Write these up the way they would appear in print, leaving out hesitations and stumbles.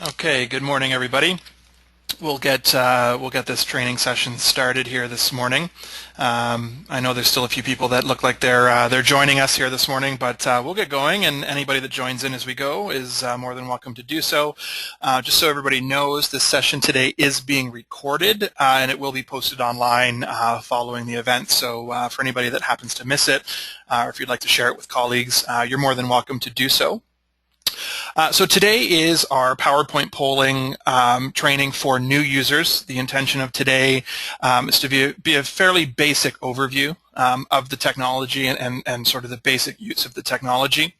Okay, good morning, everybody. We'll get this training session started here this morning. I know there's still a few people that look like they're joining us here this morning, but we'll get going. And anybody that joins in as we go is more than welcome to do so. Just so everybody knows, this session today is being recorded, and it will be posted online following the event. So for anybody that happens to miss it, or if you'd like to share it with colleagues, you're more than welcome to do so. So today is our PowerPoint polling training for new users. The intention of today is to be a fairly basic overview of the technology and sort of the basic use of the technology.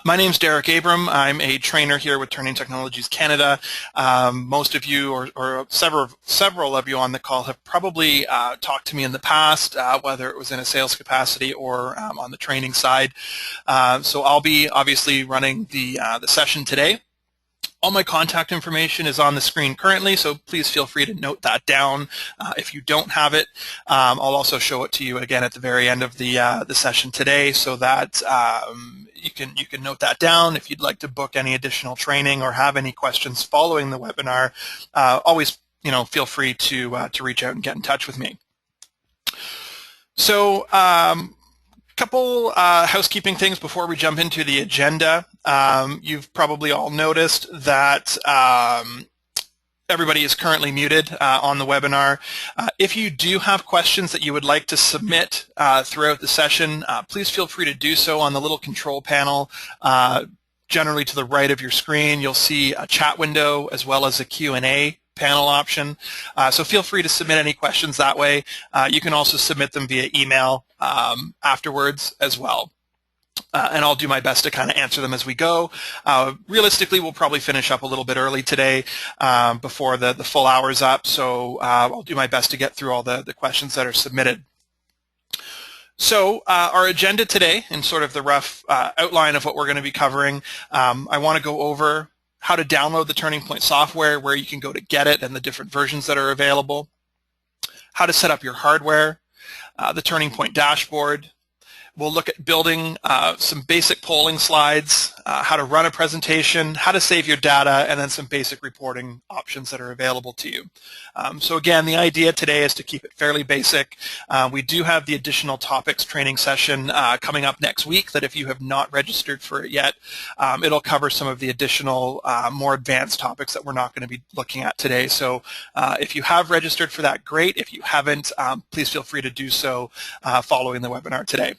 My name is Derek Abram. I'm a trainer here with Turning Technologies Canada. Most of you, or several of you on the call, have probably talked to me in the past, whether it was in a sales capacity or on the training side. So I'll be obviously running the session today. All my contact information is on the screen currently, so please feel free to note that down if you don't have it. I'll also show it to you again at the very end of the session today, so that you can note that down. If you'd like to book any additional training or have any questions following the webinar, always feel free to reach out and get in touch with me. So couple housekeeping things before we jump into the agenda. You've probably all noticed that everybody is currently muted on the webinar. If you do have questions that you would like to submit throughout the session, please feel free to do so on the little control panel. Generally to the right of your screen, you'll see a chat window as well as a Q&A panel option. So feel free to submit any questions that way. You can also submit them via email afterwards as well. And I'll do my best to kind of answer them as we go. Realistically, we'll probably finish up a little bit early today before the full hour's up. So I'll do my best to get through all the questions that are submitted. So our agenda today, and sort of the rough outline of what we're going to be covering, I want to go over how to download the TurningPoint software, where you can go to get it, and the different versions that are available, how to set up your hardware, the TurningPoint Dashboard. We'll look at building some basic polling slides, how to run a presentation, how to save your data, and then some basic reporting options that are available to you. So again, the idea today is to keep it fairly basic. We do have the additional topics training session coming up next week that if you have not registered for it yet, it'll cover some of the additional more advanced topics that we're not going to be looking at today. So if you have registered for that, great. If you haven't, please feel free to do so following the webinar today.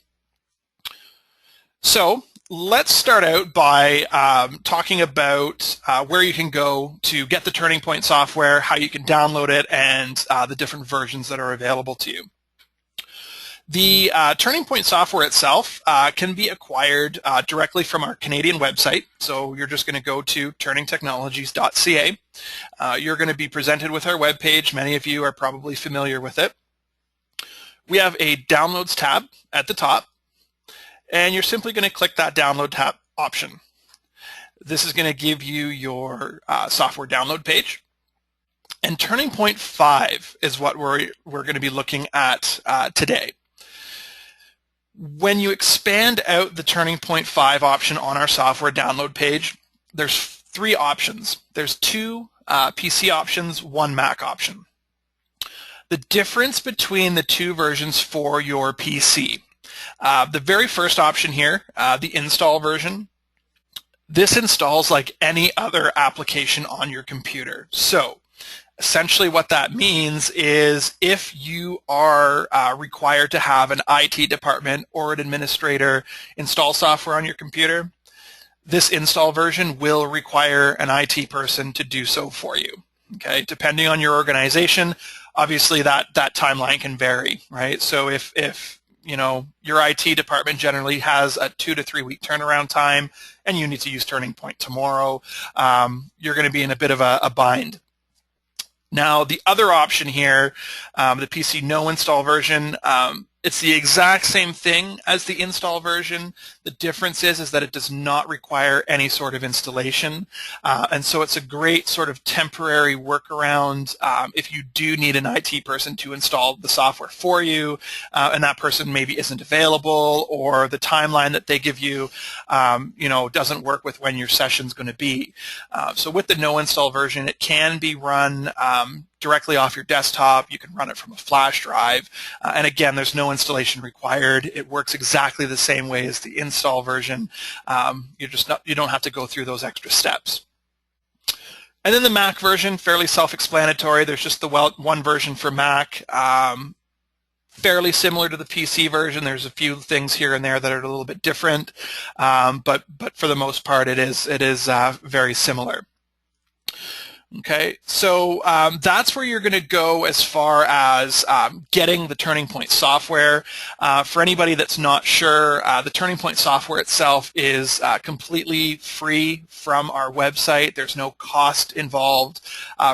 So let's start out by talking about where you can go to get the TurningPoint software, how you can download it, and the different versions that are available to you. The TurningPoint software itself can be acquired directly from our Canadian website. So you're just going to go to turningtechnologies.ca. You're going to be presented with our webpage. Many of you are probably familiar with it. We have a Downloads tab at the top. And you're simply going to click that download tab option. This is going to give you your software download page. And TurningPoint 5 is what we're going to be looking at today. When you expand out the TurningPoint 5 option on our software download page, there's 3 options. There's 2 PC options, 1 Mac option. The difference between the 2 versions for your PC. The very first option here, the install version, this installs like any other application on your computer. So essentially what that means is if you are required to have an IT department or an administrator install software on your computer, this install version will require an IT person to do so for you. Okay, depending on your organization, obviously that timeline can vary, right? So if your IT department generally has a 2 to 3 week turnaround time and you need to use TurningPoint tomorrow, you're going to be in a bit of a bind. Now, the other option here, the PC no install version, It's the exact same thing as the install version. The difference is that it does not require any sort of installation. And so it's a great sort of temporary workaround if you do need an IT person to install the software for you, and that person maybe isn't available, or the timeline that they give you, doesn't work with when your session's going to be. So with the no install version, it can be run directly off your desktop. You can run it from a flash drive, and again, there's no installation required. It works exactly the same way as the install version. You don't have to go through those extra steps. And then the Mac version, fairly self-explanatory. There's just the one version for Mac. Fairly similar to the PC version. There's a few things here and there that are a little bit different, but for the most part, it is very similar. Okay, so that's where you're going to go as far as getting the TurningPoint software. For anybody that's not sure, the TurningPoint software itself is completely free from our website. There's no cost involved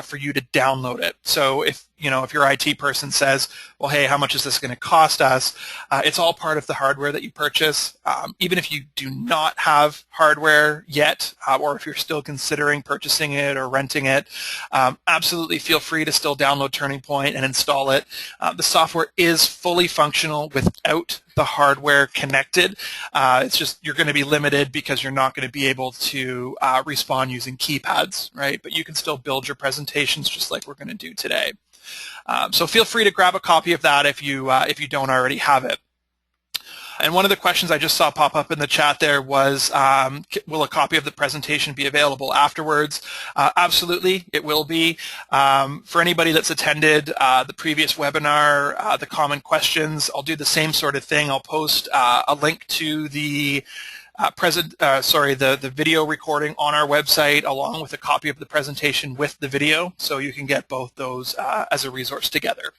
for you to download it. So if your IT person says, well, hey, how much is this going to cost us? It's all part of the hardware that you purchase. Even if you do not have hardware yet, or if you're still considering purchasing it or renting it, absolutely feel free to still download TurningPoint and install it. The software is fully functional without the hardware connected. It's just you're going to be limited because you're not going to be able to respond using keypads, right? But you can still build your presentations just like we're going to do today. So feel free to grab a copy of that if you don't already have it. And one of the questions I just saw pop up in the chat there was, will a copy of the presentation be available afterwards? Absolutely, it will be. For anybody that's attended the previous webinar, the common questions, I'll do the same sort of thing. I'll post a link to the the video recording on our website along with a copy of the presentation with the video, so you can get both those as a resource together.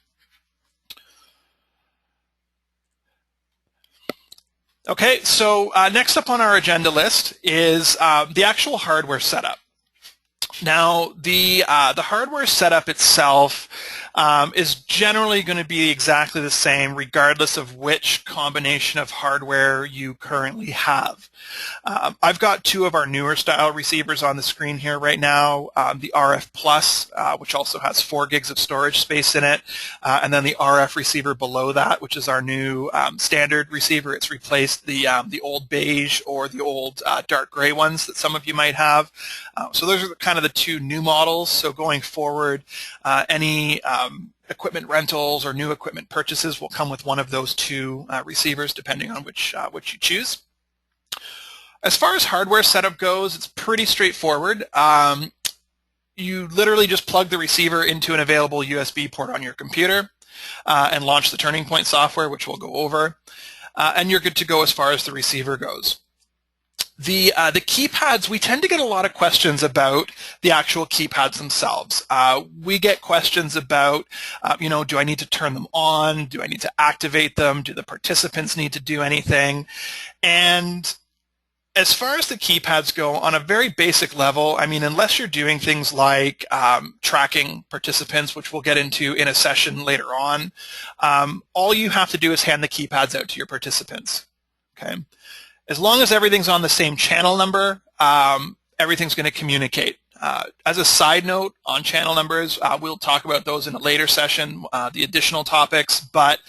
Okay, so next up on our agenda list is the actual hardware setup. Now, the hardware setup itself is generally going to be exactly the same regardless of which combination of hardware you currently have. I've got two of our newer style receivers on the screen here right now, the RF Plus, which also has 4 gigs of storage space in it, and then the RF receiver below that, which is our new standard receiver. It's replaced the old beige or the old dark gray ones that some of you might have. So those are kind of the two new models. So going forward, any equipment rentals or new equipment purchases will come with one of those two receivers, depending on which you choose. As far as hardware setup goes, it's pretty straightforward. You literally just plug the receiver into an available USB port on your computer and launch the TurningPoint software, which we'll go over, and you're good to go as far as the receiver goes. The keypads, we tend to get a lot of questions about the actual keypads themselves. We get questions about, do I need to turn them on? Do I need to activate them? Do the participants need to do anything? And as far as the keypads go, on a very basic level, I mean, unless you're doing things like tracking participants, which we'll get into in a session later on, all you have to do is hand the keypads out to your participants. Okay. As long as everything's on the same channel number, everything's going to communicate. As a side note on channel numbers, we'll talk about those in a later session, the additional topics, but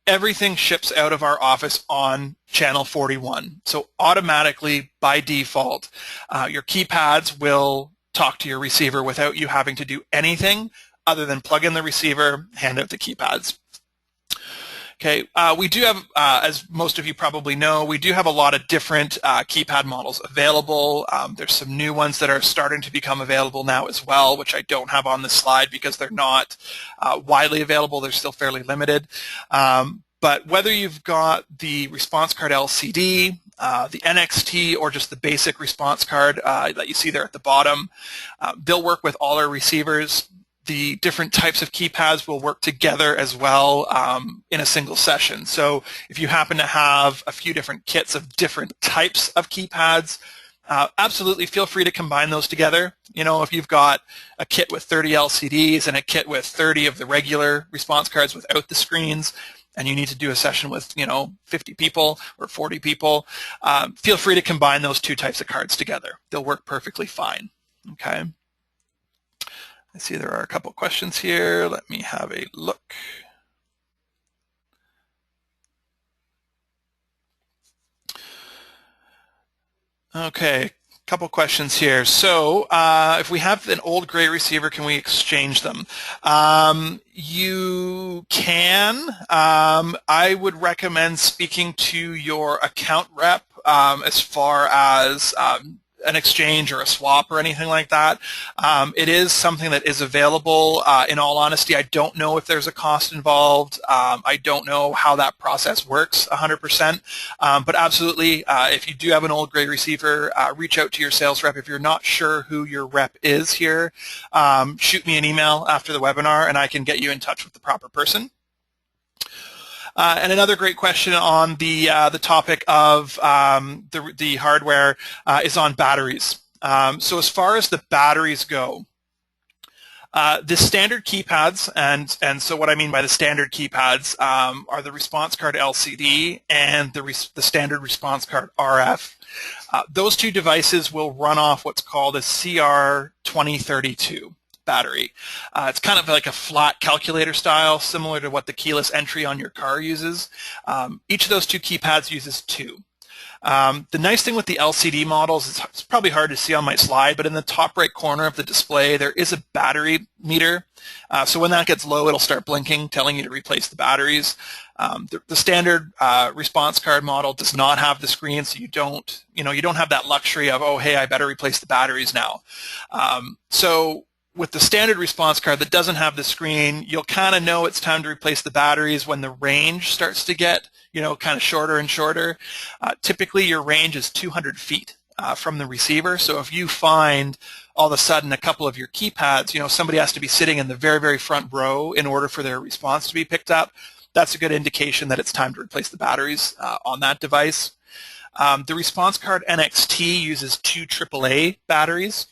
everything ships out of our office on channel 41. So automatically, by default, your keypads will talk to your receiver without you having to do anything other than plug in the receiver, hand out the keypads. Okay, we do have, as most of you probably know, we do have a lot of different keypad models available. There's some new ones that are starting to become available now as well, which I don't have on this slide because they're not widely available. They're still fairly limited. But whether you've got the response card LCD, the NXT, or just the basic response card that you see there at the bottom, they'll work with all our receivers. The different types of keypads will work together as well in a single session. So if you happen to have a few different kits of different types of keypads, absolutely feel free to combine those together. You know, if you've got a kit with 30 LCDs and a kit with 30 of the regular response cards without the screens, and you need to do a session with 50 people or 40 people, feel free to combine those two types of cards together. They'll work perfectly fine. Okay. I see there are a couple questions here. Let me have a look. Okay, couple questions here. So if we have an old gray receiver, can we exchange them? You can. I would recommend speaking to your account rep as far as an exchange or a swap or anything like that. It is something that is available. In all honesty, I don't know if there's a cost involved. I don't know how that process works 100%. But absolutely, if you do have an old gray receiver, reach out to your sales rep. If you're not sure who your rep is here, shoot me an email after the webinar and I can get you in touch with the proper person. And another great question on the topic of the hardware is on batteries. So as far as the batteries go, the standard keypads, and so what I mean by the standard keypads are the response card LCD and the standard response card RF. Those two devices will run off what's called a CR2032 battery. It's kind of like a flat calculator style, similar to what the keyless entry on your car uses. Each of those two keypads uses two. The nice thing with the LCD models, it's probably hard to see on my slide, but in the top right corner of the display, there is a battery meter. So when that gets low, it'll start blinking, telling you to replace the batteries. The standard response card model does not have the screen, so you don't have that luxury of, oh, hey, I better replace the batteries now. So with the standard response card that doesn't have the screen, you'll kind of know it's time to replace the batteries when the range starts to get, kind of shorter and shorter. Typically, your range is 200 feet from the receiver. So if you find all of a sudden a couple of your keypads, somebody has to be sitting in the very, very front row in order for their response to be picked up, that's a good indication that it's time to replace the batteries on that device. The response card NXT uses two AAA batteries.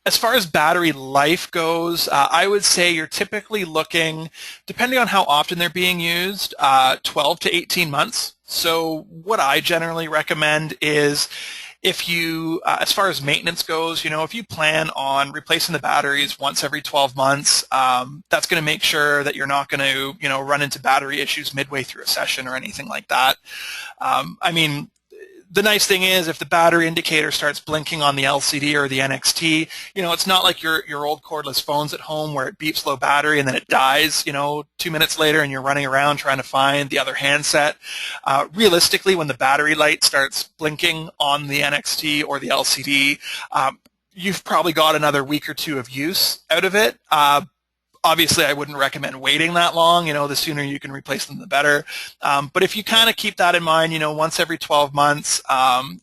As far as battery life goes, I would say you're typically looking, depending on how often they're being used, 12 to 18 months. So what I generally recommend is if you, as far as maintenance goes, if you plan on replacing the batteries once every 12 months, that's going to make sure that you're not going to, run into battery issues midway through a session or anything like that. The nice thing is if the battery indicator starts blinking on the LCD or the NXT, it's not like your old cordless phones at home where it beeps low battery and then it dies, 2 minutes later and you're running around trying to find the other handset. Realistically, when the battery light starts blinking on the NXT or the LCD, you've probably got another week or two of use out of it. Obviously, I wouldn't recommend waiting that long. The sooner you can replace them, the better. But if you kind of keep that in mind, once every 12 months,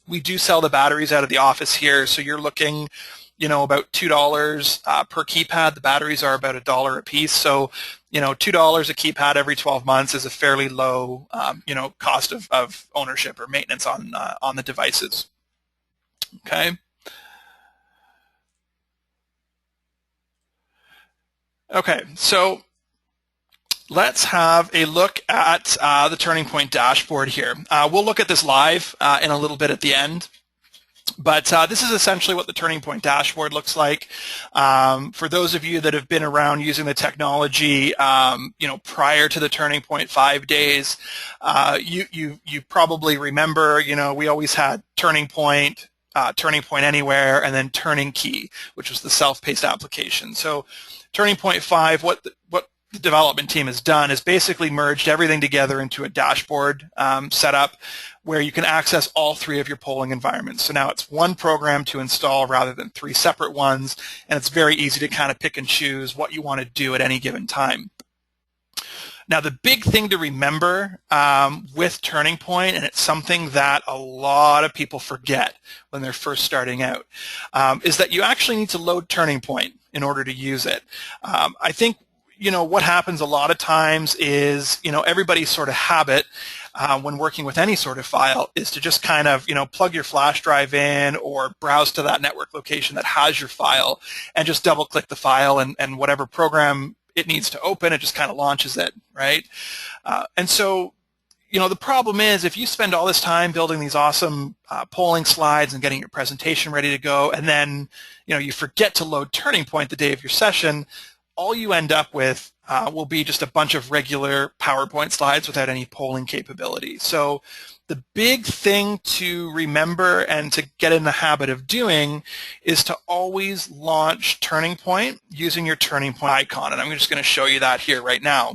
we do sell the batteries out of the office here. So you're looking, about $2 per keypad. The batteries are about $1 a piece. So, $2 a keypad every 12 months is a fairly low, cost of ownership or maintenance on the devices. Okay. Okay, so let's have a look at the TurningPoint dashboard here. We'll look at this live in a little bit at the end, but this is essentially what the TurningPoint dashboard looks like. For those of you that have been around using the technology, prior to the TurningPoint 5 days, you probably remember, we always had TurningPoint, TurningPoint Anywhere, and then TurningKey, which was the self-paced application. So TurningPoint 5, what the development team has done is basically merged everything together into a dashboard setup where you can access all three of your polling environments. So now it's one program to install rather than three separate ones, and it's very easy to kind of pick and choose what you want to do at any given time. Now, the big thing to remember with TurningPoint, and it's something that a lot of people forget when they're first starting out, is that you actually need to load TurningPoint in order to use it. I think, what happens a lot of times is, everybody's sort of habit when working with any sort of file is to just kind of, plug your flash drive in or browse to that network location that has your file and just double click the file and whatever program it needs to open, it just kind of launches it. right? And so, the problem is if you spend all this time building these awesome polling slides and getting your presentation ready to go, and then, you forget to load TurningPoint the day of your session, all you end up with will be just a bunch of regular PowerPoint slides without any polling capability. So the big thing to remember and to get in the habit of doing is to always launch TurningPoint using your TurningPoint icon. And I'm just going to show you that here right now.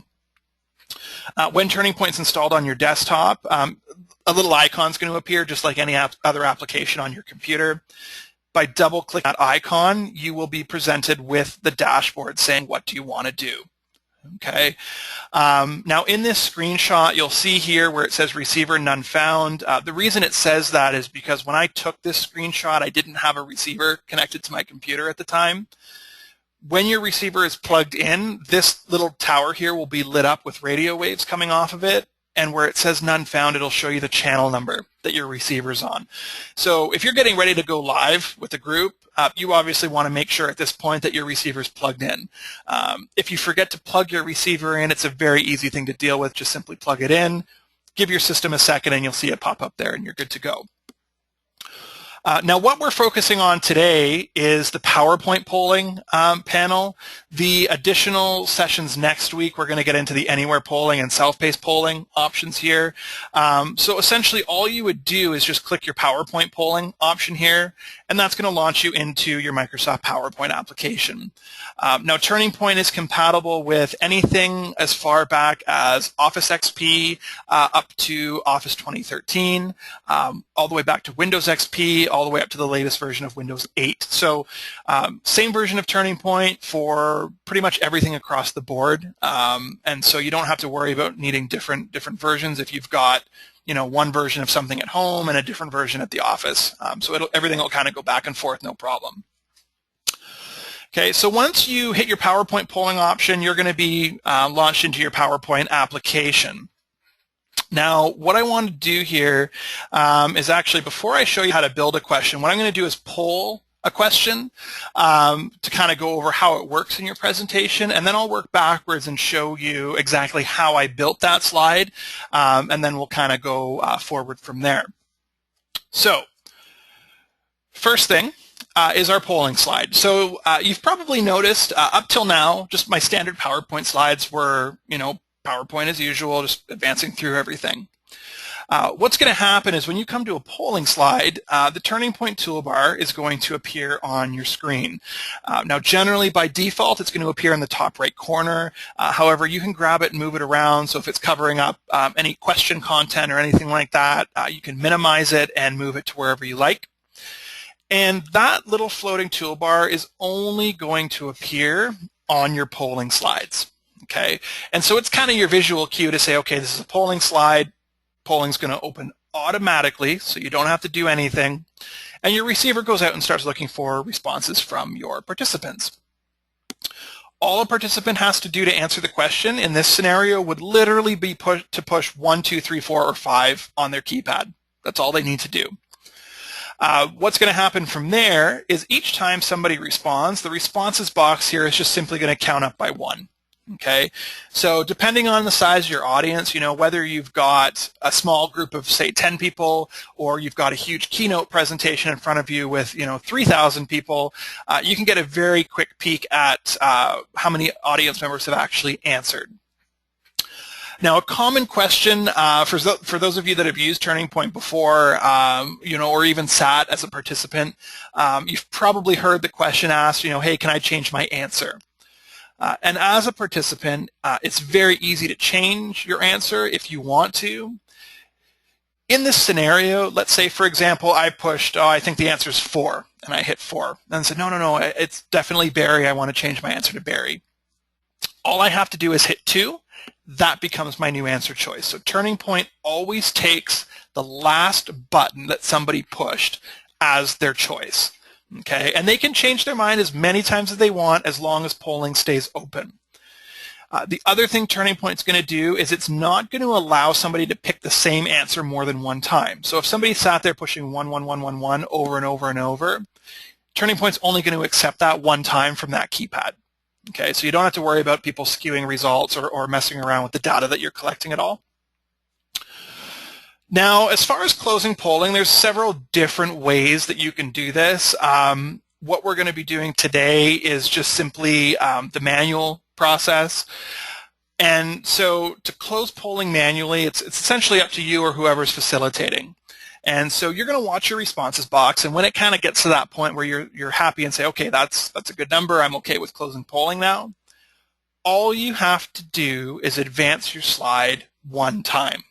When TurningPoint's installed on your desktop, a little icon is going to appear just like any other application on your computer. By double-clicking that icon, you will be presented with the dashboard saying, what do you want to do? Okay. Now, in this screenshot, you'll see here where it says receiver none found. The reason it says that is because when I took this screenshot, I didn't have a receiver connected to my computer at the time. When your receiver is plugged in, this little tower here will be lit up with radio waves coming off of it, and where it says none found, it'll show you the channel number that your receiver's on. So if you're getting ready to go live with a group, you obviously want to make sure at this point that your receiver's plugged in. If you forget to plug your receiver in, it's a very easy thing to deal with. Just simply plug it in, give your system a second, and you'll see it pop up there, and you're good to go. Now, what we're focusing on today is the PowerPoint polling panel. The additional sessions next week, we're going to get into the anywhere polling and self-paced polling options here. So essentially, all you would do is just click your PowerPoint polling option here, and that's going to launch you into your Microsoft PowerPoint application. Now, TurningPoint is compatible with anything as far back as Office XP up to Office 2013, all the way back to Windows XP, all the way up to the latest version of Windows 8. So same version of TurningPoint for pretty much everything across the board. And so you don't have to worry about needing different versions if you've got one version of something at home and a different version at the office. So everything will kind of go back and forth, no problem. Okay, so once you hit your PowerPoint polling option, you're going to be launched into your PowerPoint application. Now, what I want to do here is actually, before I show you how to build a question, what I'm going to do is poll a question to kind of go over how it works in your presentation, and then I'll work backwards and show you exactly how I built that slide, and then we'll kind of go forward from there. So, first thing is our polling slide. So you've probably noticed up till now, just my standard PowerPoint slides were, PowerPoint as usual, just advancing through everything. What's going to happen is when you come to a polling slide, the TurningPoint toolbar is going to appear on your screen. Now, generally, by default, it's going to appear in the top right corner. However, you can grab it and move it around. So if it's covering up any question content or anything like that, you can minimize it and move it to wherever you like. And that little floating toolbar is only going to appear on your polling slides. Okay, and so it's kind of your visual cue to say, okay, this is a polling slide. Polling's going to open automatically, so you don't have to do anything. And your receiver goes out and starts looking for responses from your participants. All a participant has to do to answer the question in this scenario would literally be to push 1, 2, 3, 4, or 5 on their keypad. That's all they need to do. What's going to happen from there is each time somebody responds, the responses box here is just simply going to count up by 1. Okay, so depending on the size of your audience, whether you've got a small group of, say, 10 people, or you've got a huge keynote presentation in front of you with, 3,000 people, you can get a very quick peek at how many audience members have actually answered. Now, a common question for those of you that have used TurningPoint before, or even sat as a participant, you've probably heard the question asked, hey, can I change my answer? And as a participant, it's very easy to change your answer if you want to. In this scenario, let's say, for example, I pushed, I think the answer is 4, and I hit 4. And said, no, it's definitely Barry. I want to change my answer to Barry. All I have to do is hit 2. That becomes my new answer choice. So TurningPoint always takes the last button that somebody pushed as their choice. Okay, and they can change their mind as many times as they want as long as polling stays open. The other thing TurningPoint's going to do is it's not going to allow somebody to pick the same answer more than one time. So if somebody sat there pushing 1, 1, 1, 1, 1 over and over and over, TurningPoint's only going to accept that one time from that keypad. Okay, so you don't have to worry about people skewing results or messing around with the data that you're collecting at all. Now, as far as closing polling, there's several different ways that you can do this. What we're going to be doing today is just simply the manual process. And so to close polling manually, it's essentially up to you or whoever's facilitating. And so you're going to watch your responses box, and when it kind of gets to that point where you're happy and say, okay, that's a good number, I'm okay with closing polling now, all you have to do is advance your slide one time.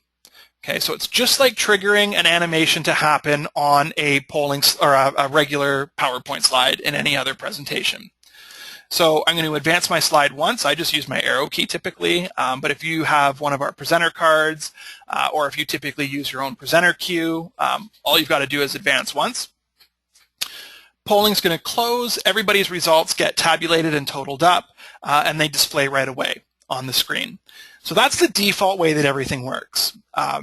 Okay, so it's just like triggering an animation to happen on a polling or a regular PowerPoint slide in any other presentation. So I'm going to advance my slide once. I just use my arrow key typically, but if you have one of our presenter cards or if you typically use your own presenter queue, all you've got to do is advance once. Polling's going to close. Everybody's results get tabulated and totaled up, and they display right away on the screen. So that's the default way that everything works.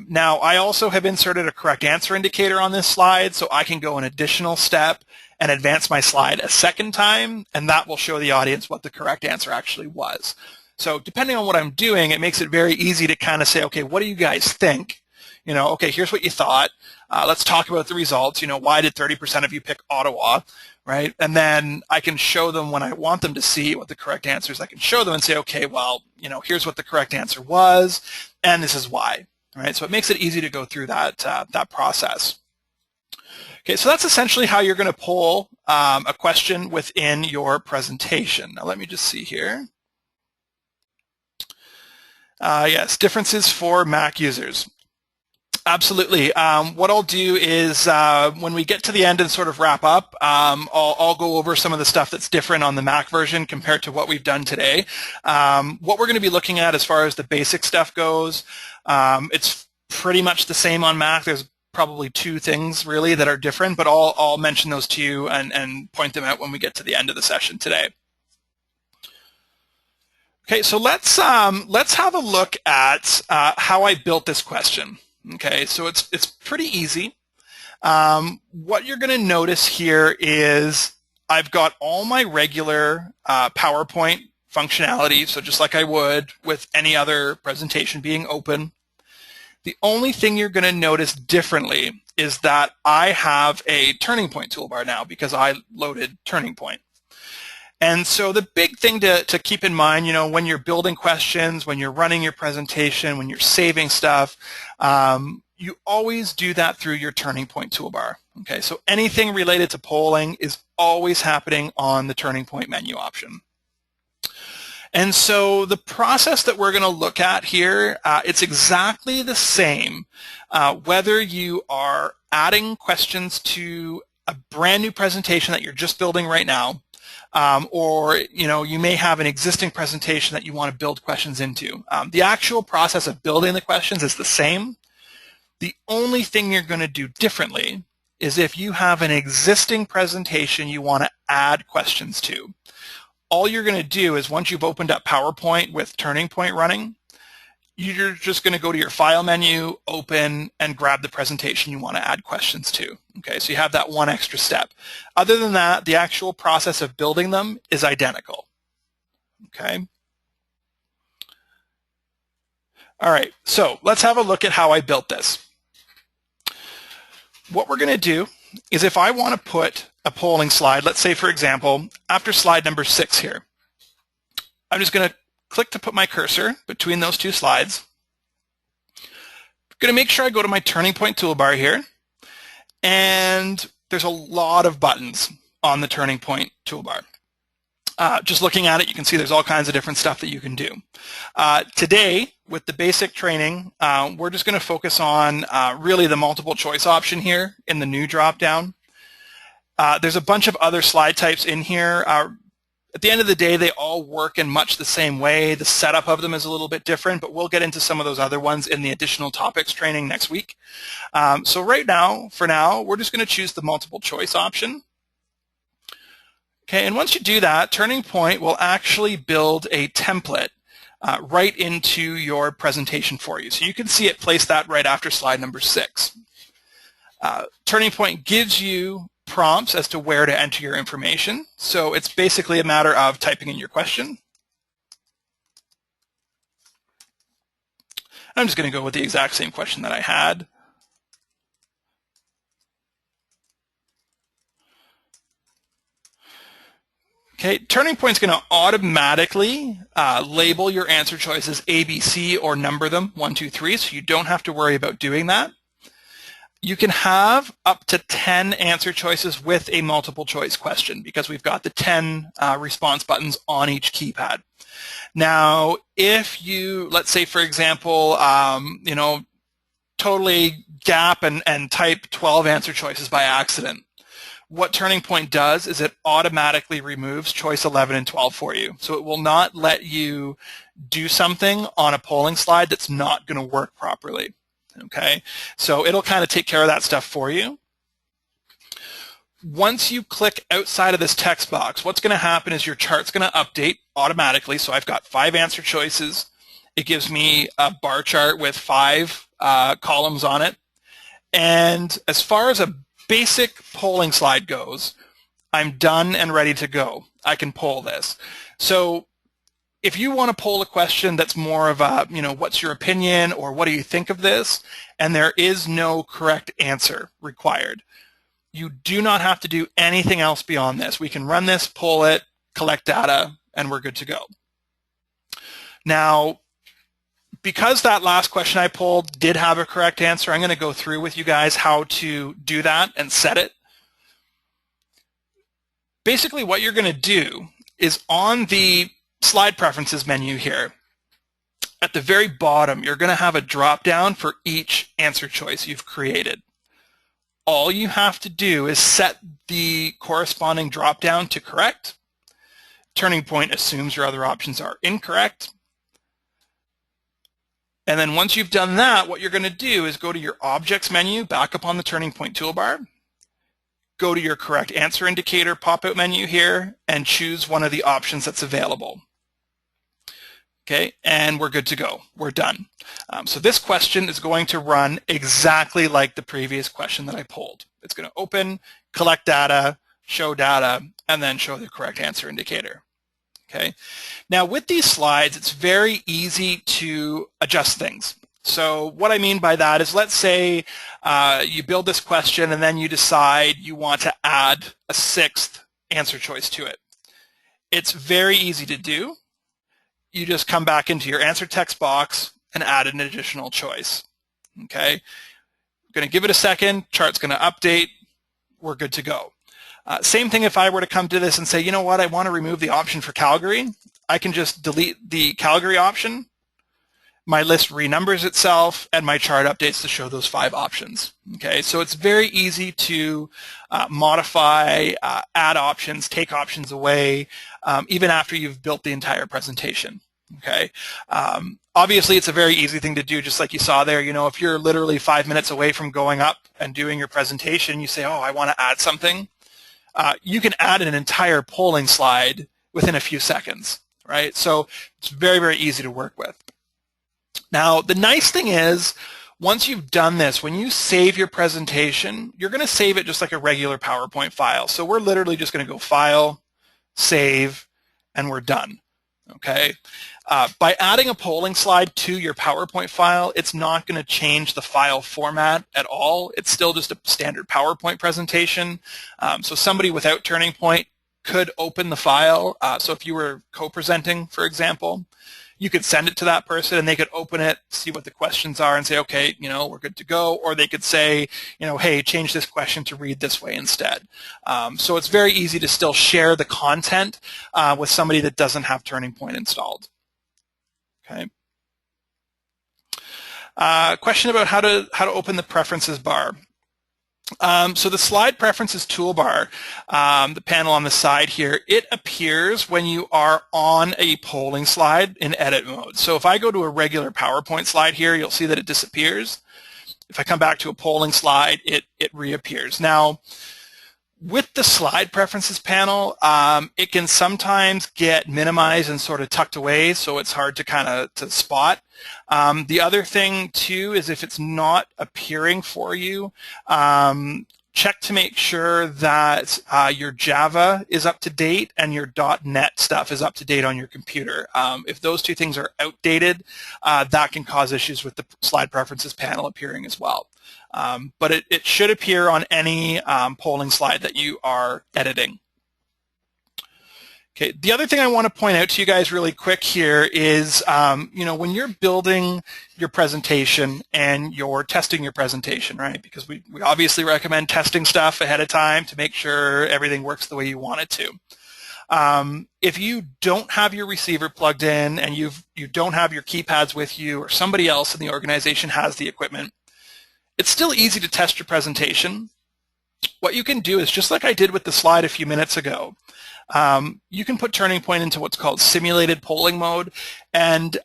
Now, I also have inserted a correct answer indicator on this slide, so I can go an additional step and advance my slide a second time, and that will show the audience what the correct answer actually was. So depending on what I'm doing, it makes it very easy to kind of say, okay, what do you guys think? You know, okay, here's what you thought. Let's talk about the results. You know, why did 30% of you pick Ottawa, right? And then I can show them when I want them to see what the correct answer is. I can show them and say, okay, well, you know, here's what the correct answer was, and this is why, right? So it makes it easy to go through that, that process. Okay, so that's essentially how you're going to poll a question within your presentation. Now let me just see here. Yes, differences for Mac users. Absolutely. What I'll do is when we get to the end and sort of wrap up, I'll go over some of the stuff that's different on the Mac version compared to what we've done today. What we're going to be looking at as far as the basic stuff goes, it's pretty much the same on Mac. There's probably two things really that are different, but I'll mention those to you and point them out when we get to the end of the session today. Okay, so let's have a look at how I built this question. Okay, so it's pretty easy. What you're going to notice here is I've got all my regular PowerPoint functionality, so just like I would with any other presentation being open. The only thing you're going to notice differently is that I have a TurningPoint toolbar now because I loaded TurningPoint. And so the big thing to keep in mind, you know, when you're building questions, when you're running your presentation, when you're saving stuff, you always do that through your TurningPoint toolbar. Okay, so anything related to polling is always happening on the TurningPoint menu option. And so the process that we're going to look at here, it's exactly the same whether you are adding questions to a brand new presentation that you're just building right now, or you know, you may have an existing presentation that you want to build questions into. The actual process of building the questions is the same. The only thing you're going to do differently is if you have an existing presentation you want to add questions to. All you're going to do is once you've opened up PowerPoint with TurningPoint running, you're just going to go to your File menu, open, and grab the presentation you want to add questions to. Okay, so you have that one extra step. Other than that, the actual process of building them is identical. Okay. All right, so let's have a look at how I built this. What we're going to do is if I want to put a polling slide, let's say, for example, after slide number 6 here, I'm just going to click to put my cursor between those two slides. I'm going to make sure I go to my TurningPoint toolbar here, and there's a lot of buttons on the TurningPoint toolbar. Just looking at it, you can see there's all kinds of different stuff that you can do. Today, with the basic training, we're just going to focus on really the multiple choice option here in the new drop-down. There's a bunch of other slide types in here. At the end of the day, they all work in much the same way. The setup of them is a little bit different, but we'll get into some of those other ones in the additional topics training next week. So right now, for now, we're just going to choose the multiple choice option. Okay, and once you do that, TurningPoint will actually build a template right into your presentation for you. So you can see it place that right after slide number 6. TurningPoint gives you prompts as to where to enter your information. So it's basically a matter of typing in your question. I'm just going to go with the exact same question that I had. Okay, TurningPoint's going to automatically label your answer choices A, B, C, or number them 1, 2, 3, so you don't have to worry about doing that. You can have up to 10 answer choices with a multiple choice question because we've got the 10 response buttons on each keypad. Now, if you, let's say, for example, totally gap and type 12 answer choices by accident, what TurningPoint does is it automatically removes choice 11 and 12 for you. So it will not let you do something on a polling slide that's not going to work properly. Okay, so it'll kind of take care of that stuff for you. Once you click outside of this text box, what's going to happen is your chart's going to update automatically. So I've got 5 answer choices. It gives me a bar chart with 5 columns on it. And as far as a basic polling slide goes, I'm done and ready to go. I can poll this. So if you want to poll a question that's more of a, what's your opinion or what do you think of this, and there is no correct answer required, you do not have to do anything else beyond this. We can run this, poll it, collect data, and we're good to go. Now, because that last question I polled did have a correct answer, I'm going to go through with you guys how to do that and set it. Basically, what you're going to do is on the slide preferences menu here, at the very bottom, you're going to have a drop-down for each answer choice you've created. All you have to do is set the corresponding drop-down to correct. TurningPoint assumes your other options are incorrect. And then once you've done that, what you're going to do is go to your Objects menu, back up on the TurningPoint toolbar, go to your correct answer indicator pop-out menu here, and choose one of the options that's available. Okay, and we're good to go. We're done. So this question is going to run exactly like the previous question that I polled. It's going to open, collect data, and then show the correct answer indicator. Okay. Now with these slides, it's very easy to adjust things. So what I mean by that is, let's say you build this question and then you decide you want to add a 6th answer choice to it. It's very easy to do. You just come back into your answer text box and add an additional choice. Okay. I'm going to give it a second. Chart's going to update. We're good to go. Same thing if I were to come to this and say, you know what, I want to remove the option for Calgary. I can just delete the Calgary option. My list renumbers itself, and my chart updates to show those 5 options. Okay, so it's very easy to modify, add options, take options away, even after you've built the entire presentation. Okay, obviously it's a very easy thing to do, just like you saw there. If you're literally 5 minutes away from going up and doing your presentation, you say, oh, I want to add something. You can add an entire polling slide within a few seconds, right? So it's very, very easy to work with. Now, the nice thing is, once you've done this, when you save your presentation, you're going to save it just like a regular PowerPoint file. So we're literally just going to go File, Save, and we're done. Okay. By adding a polling slide to your PowerPoint file, it's not going to change the file format at all. It's still just a standard PowerPoint presentation. So somebody without TurningPoint could open the file. So if you were co-presenting, for example, you could send it to that person and they could open it, see what the questions are, and say, okay, we're good to go. Or they could say, hey, change this question to read this way instead. So it's very easy to still share the content with somebody that doesn't have TurningPoint installed. Okay. Question about how to open the preferences bar. So the slide preferences toolbar, the panel on the side here, it appears when you are on a polling slide in edit mode. So if I go to a regular PowerPoint slide here, you'll see that it disappears. If I come back to a polling slide, it reappears. Now, with the slide preferences panel, it can sometimes get minimized and sort of tucked away, so it's hard to spot. The other thing too is if it's not appearing for you, check to make sure that your Java is up to date and your .NET stuff is up to date on your computer. If those two things are outdated, that can cause issues with the slide preferences panel appearing as well. But it should appear on any polling slide that you are editing. Okay, the other thing I want to point out to you guys really quick here is, when you're building your presentation and you're testing your presentation, right? Because we obviously recommend testing stuff ahead of time to make sure everything works the way you want it to. If you don't have your receiver plugged in and you don't have your keypads with you, or somebody else in the organization has the equipment, it's still easy to test your presentation. What you can do is, just like I did with the slide a few minutes ago, you can put TurningPoint into what's called simulated polling mode, and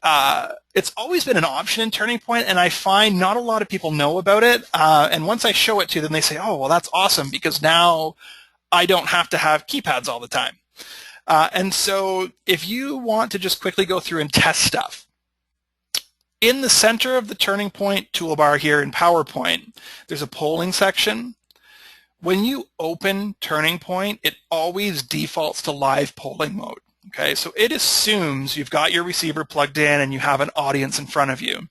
it's always been an option in TurningPoint, and I find not a lot of people know about it, and once I show it to them, they say, oh, well, that's awesome, because now I don't have to have keypads all the time. And so if you want to just quickly go through and test stuff, in the center of the TurningPoint toolbar here in PowerPoint, there's a polling section. When you open TurningPoint, it always defaults to live polling mode. Okay, so it assumes you've got your receiver plugged in and you have an audience in front of you.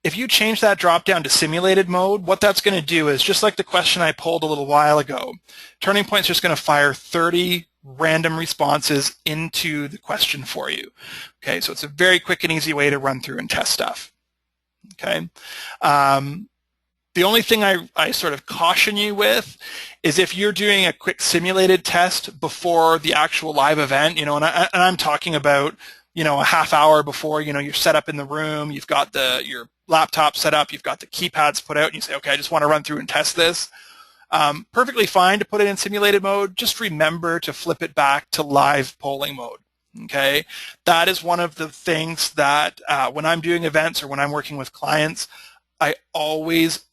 If you change that drop down to simulated mode, what that's going to do is, just like the question I pulled a little while ago, TurningPoint's just going to fire 30 random responses into the question for you. Okay, so it's a very quick and easy way to run through and test stuff. Okay. The only thing I sort of caution you with is if you're doing a quick simulated test before the actual live event, and I'm talking about, a half hour before, you're set up in the room, you've got your laptop set up, you've got the keypads put out, and you say, okay, I just want to run through and test this. Perfectly fine to put it in simulated mode. Just remember to flip it back to live polling mode. Okay, that is one of the things that when I'm doing events or when I'm working with clients, I always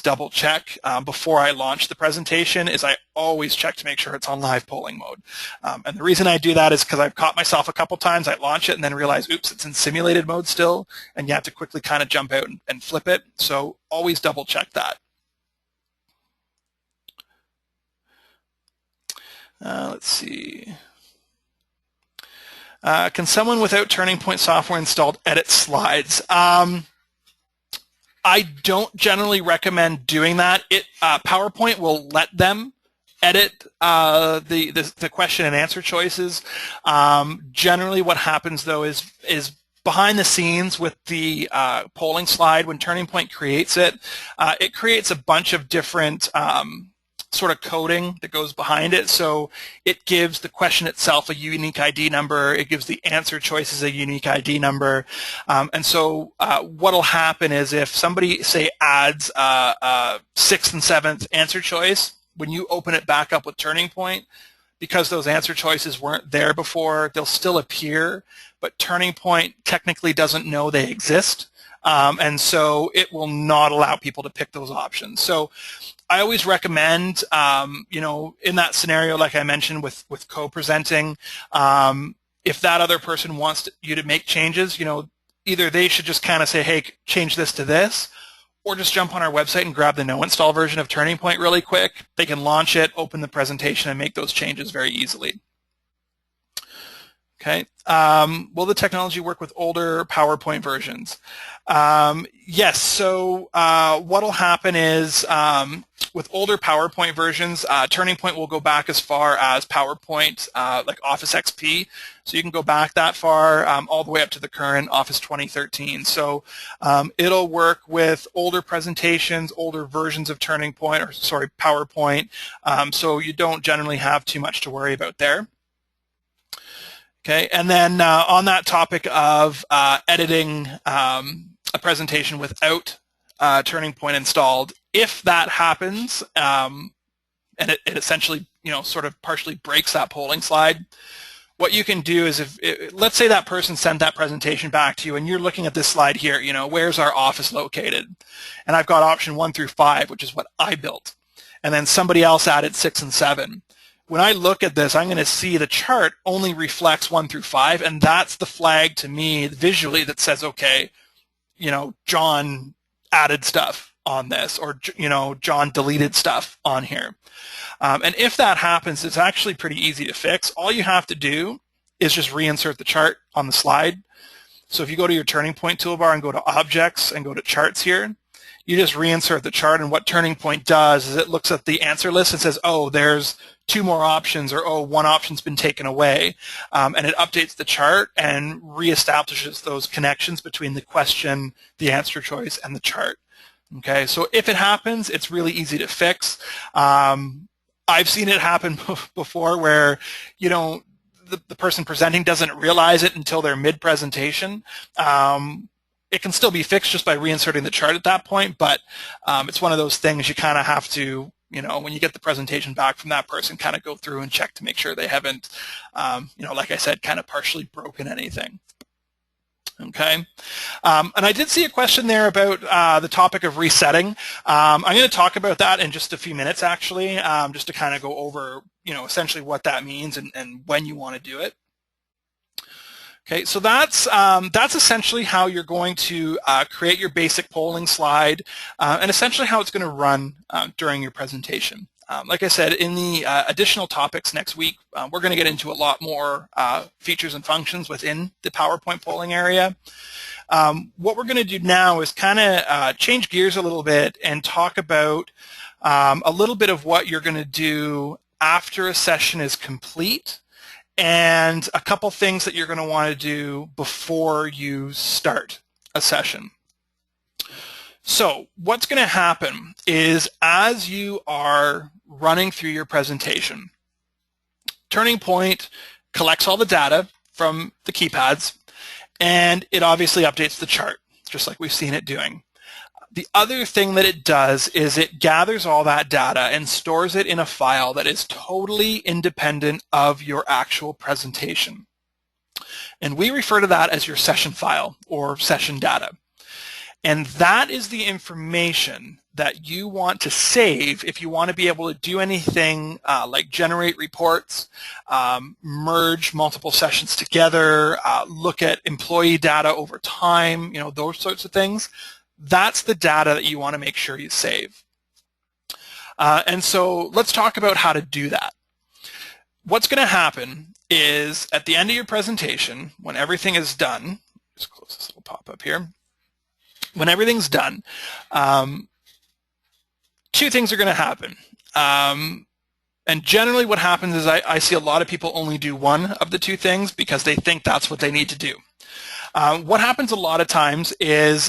double check before I launch the presentation. I always check to make sure it's on live polling mode. And the reason I do that is because I've caught myself a couple times. I launch it and then realize, oops, it's in simulated mode still, and you have to quickly kind of jump out and flip it. So always double check that. Let's see. Can someone without TurningPoint software installed edit slides? I don't generally recommend doing that. PowerPoint will let them edit the question and answer choices. Generally what happens though is behind the scenes with the polling slide, when TurningPoint creates it, it creates a bunch of different sort of coding that goes behind it. So it gives the question itself a unique ID number. It gives the answer choices a unique ID number. And so what will happen is if somebody, say, adds a 6th and 7th answer choice, when you open it back up with TurningPoint, because those answer choices weren't there before, they'll still appear, but TurningPoint technically doesn't know they exist. And so it will not allow people to pick those options. So I always recommend, in that scenario, like I mentioned with co-presenting, if that other person wants you to make changes, either they should just kind of say, hey, change this to this, or just jump on our website and grab the no-install version of TurningPoint really quick. They can launch it, open the presentation, and make those changes very easily. Okay. Will the technology work with older PowerPoint versions? Yes. So what will happen is with older PowerPoint versions, TurningPoint will go back as far as PowerPoint, like Office XP. So you can go back that far, all the way up to the current Office 2013. So it'll work with older presentations, older versions of PowerPoint. So you don't generally have too much to worry about there. Okay, and then on that topic of editing a presentation without TurningPoint installed, if that happens, and it essentially, sort of partially breaks that polling slide, what you can do is let's say that person sent that presentation back to you and you're looking at this slide here, where's our office located? And I've got option 1 through 5, which is what I built. And then somebody else added 6 and 7. When I look at this, I'm going to see the chart only reflects 1 through 5, and that's the flag to me visually that says, okay, John added stuff. on this, or John deleted stuff on here. And if that happens, it's actually pretty easy to fix. All you have to do is just reinsert the chart on the slide. So if you go to your TurningPoint toolbar and go to Objects and go to Charts here, you just reinsert the chart, and what TurningPoint does is it looks at the answer list and says, oh, there's 2 more options, or oh, 1 option's been taken away, and it updates the chart and reestablishes those connections between the question, the answer choice, and the chart. Okay, so if it happens, it's really easy to fix. I've seen it happen before where, the person presenting doesn't realize it until they're mid-presentation. It can still be fixed just by reinserting the chart at that point, but it's one of those things you kind of have to, when you get the presentation back from that person, kind of go through and check to make sure they haven't, like I said, kind of partially broken anything. Okay, and I did see a question there about the topic of resetting. I'm going to talk about that in just a few minutes, actually, just to kind of go over, essentially what that means and when you want to do it. Okay, so that's essentially how you're going to create your basic polling slide, and essentially how it's going to run during your presentation. Like I said, in the additional topics next week, we're going to get into a lot more features and functions within the PowerPoint polling area. What we're going to do now is kind of change gears a little bit and talk about a little bit of what you're going to do after a session is complete, and a couple things that you're going to want to do before you start a session. So what's going to happen is, as you are running through your presentation, TurningPoint collects all the data from the keypads, and it obviously updates the chart, just like we've seen it doing. The other thing that it does is it gathers all that data and stores it in a file that is totally independent of your actual presentation. And we refer to that as your session file or session data. And that is the information that you want to save if you want to be able to do anything like generate reports, merge multiple sessions together, look at employee data over time, those sorts of things. That's the data that you want to make sure you save. And so let's talk about how to do that. What's going to happen is, at the end of your presentation, when everything is done, just close this little pop-up here. When everything's done, 2 things are going to happen. And generally what happens is I see a lot of people only do one of the 2 things because they think that's what they need to do. What happens a lot of times is,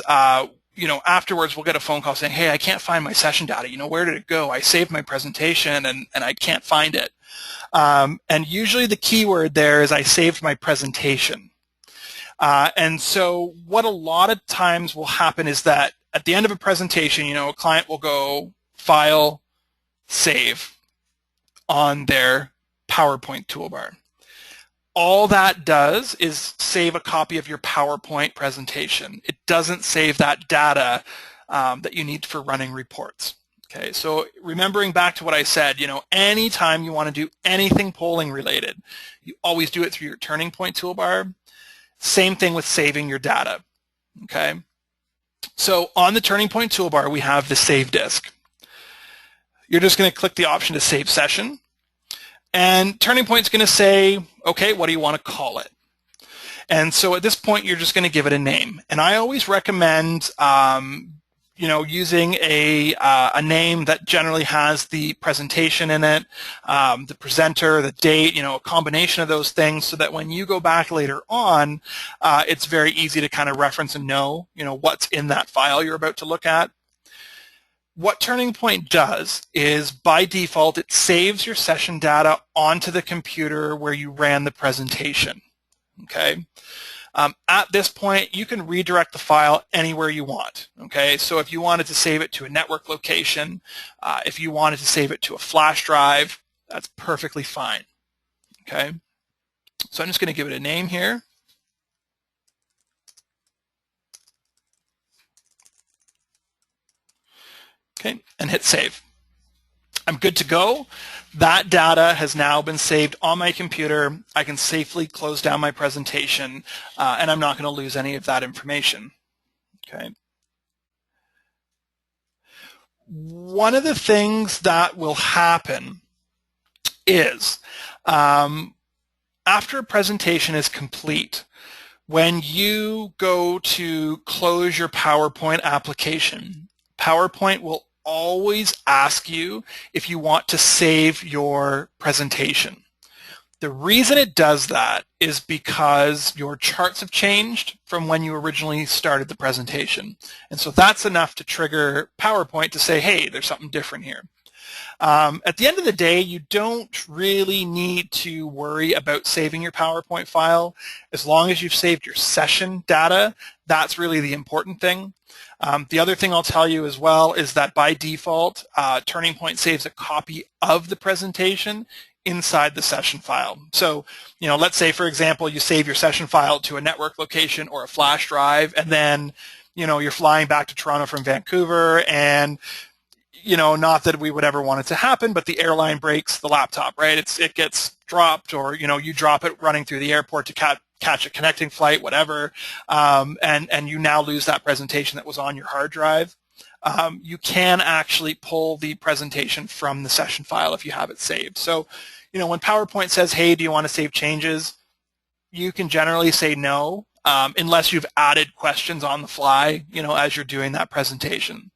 afterwards we'll get a phone call saying, hey, I can't find my session data. Where did it go? I saved my presentation and I can't find it. And usually the keyword there is I saved my presentation. And so what a lot of times will happen is that at the end of a presentation, a client will go File, Save on their PowerPoint toolbar. All that does is save a copy of your PowerPoint presentation. It doesn't save that data that you need for running reports. Okay, so remembering back to what I said, anytime you want to do anything polling related, you always do it through your TurningPoint toolbar. Same thing with saving your data. Okay, so on the TurningPoint toolbar, we have the Save Disk. You're just going to click the option to Save Session. And TurningPoint's going to say, okay, what do you want to call it? And so at this point, you're just going to give it a name. And I always recommend, using a name that generally has the presentation in it, the presenter, the date, a combination of those things, so that when you go back later on, it's very easy to kind of reference and know, what's in that file you're about to look at. What TurningPoint does is, by default, it saves your session data onto the computer where you ran the presentation. Okay. At this point, you can redirect the file anywhere you want. Okay. So if you wanted to save it to a network location, if you wanted to save it to a flash drive, that's perfectly fine. Okay. So I'm just going to give it a name here. Okay, and hit Save. I'm good to go. That data has now been saved on my computer. I can safely close down my presentation, and I'm not going to lose any of that information. Okay. one of the things that will happen is after a presentation is complete, when you go to close your PowerPoint application, PowerPoint will always ask you if you want to save your presentation. The reason it does that is because your charts have changed from when you originally started the presentation. And so that's enough to trigger PowerPoint to say, hey, there's something different here. At the end of the day, you don't really need to worry about saving your PowerPoint file. As long as you've saved your session data, that's really the important thing. The other thing I'll tell you as well is that by default, TurningPoint saves a copy of the presentation inside the session file. So, let's say, for example, you save your session file to a network location or a flash drive, and then, you're flying back to Toronto from Vancouver, and not that we would ever want it to happen, but the airline breaks the laptop, right? It gets dropped, or you drop it running through the airport to catch a connecting flight, whatever, and you now lose that presentation that was on your hard drive. You can actually pull the presentation from the session file if you have it saved. So, when PowerPoint says, hey, do you want to save changes? You can generally say no, unless you've added questions on the fly, as you're doing that presentation.